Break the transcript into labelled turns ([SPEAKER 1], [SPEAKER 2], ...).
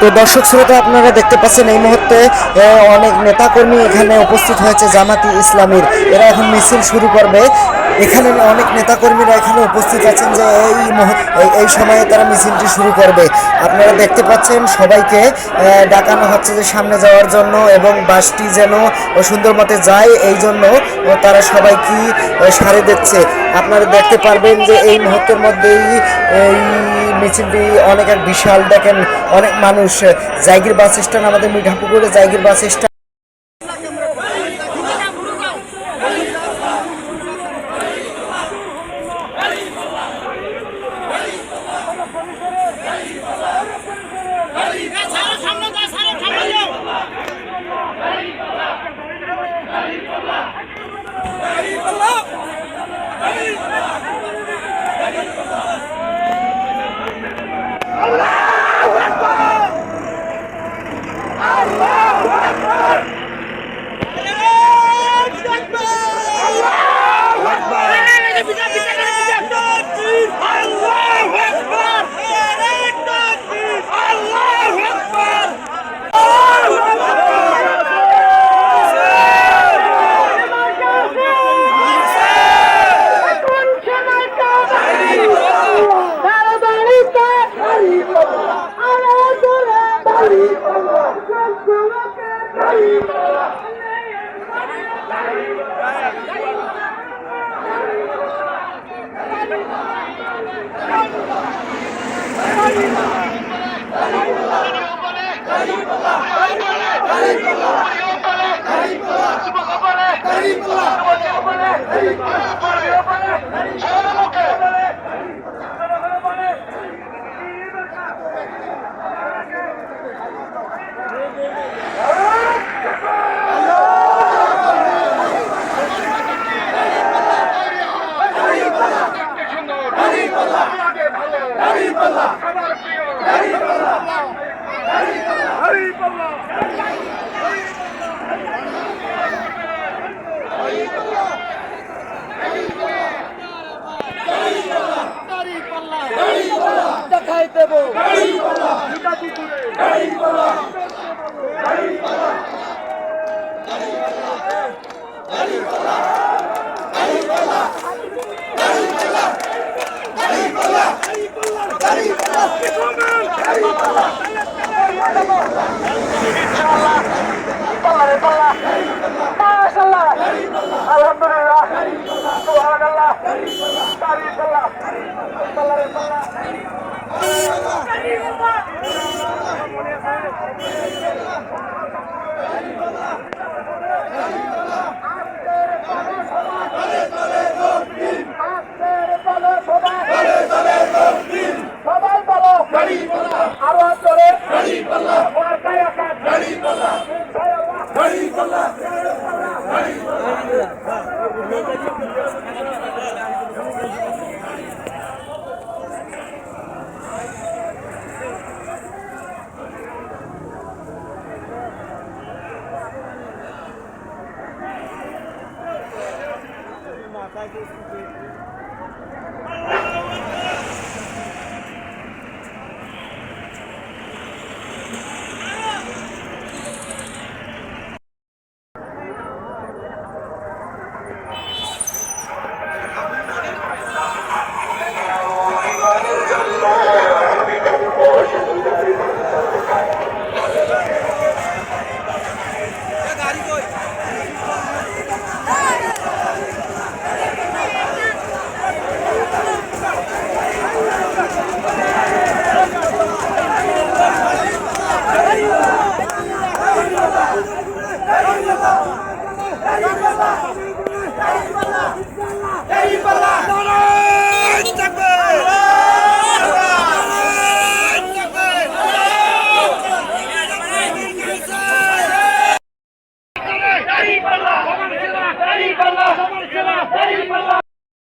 [SPEAKER 1] তো দর্শক শ্রোতা আপনারা দেখতে পাচ্ছেন এই মুহূর্তে অনেক নেতাকর্মী এখানে উপস্থিত হয়েছে জামাতি ইসলামীর। এরা এখন মিছিল শুরু করবে। এখানে অনেক নেতাকর্মীরা এখানে উপস্থিত আছেন যে এই সময়ে তারা মিছিলটি শুরু করবে। আপনারা দেখতে পাচ্ছেন সবাইকে ডাকানো হচ্ছে যে সামনে যাওয়ার জন্য এবং বাসটি যেন সুন্দর মতে যায় এই জন্য তারা সবাইকে সাড়ে দিচ্ছে। আপনারা দেখতে পারবেন যে এই মুহূর্তের মধ্যেই এই মিছিলটি অনেক এক বিশাল, দেখেন অনেক মানুষ। জায়গির বাস স্ট্যান্ড, আমাদের মিঠাপুকুরে জায়গির বাস স্ট্যান্ড।
[SPEAKER 2] দেখাই দেব আলহামদুলিল্লাহ, সুবহানাল্লাহ, তারিফাল্লাহ, সবাই বলো আরো জোরে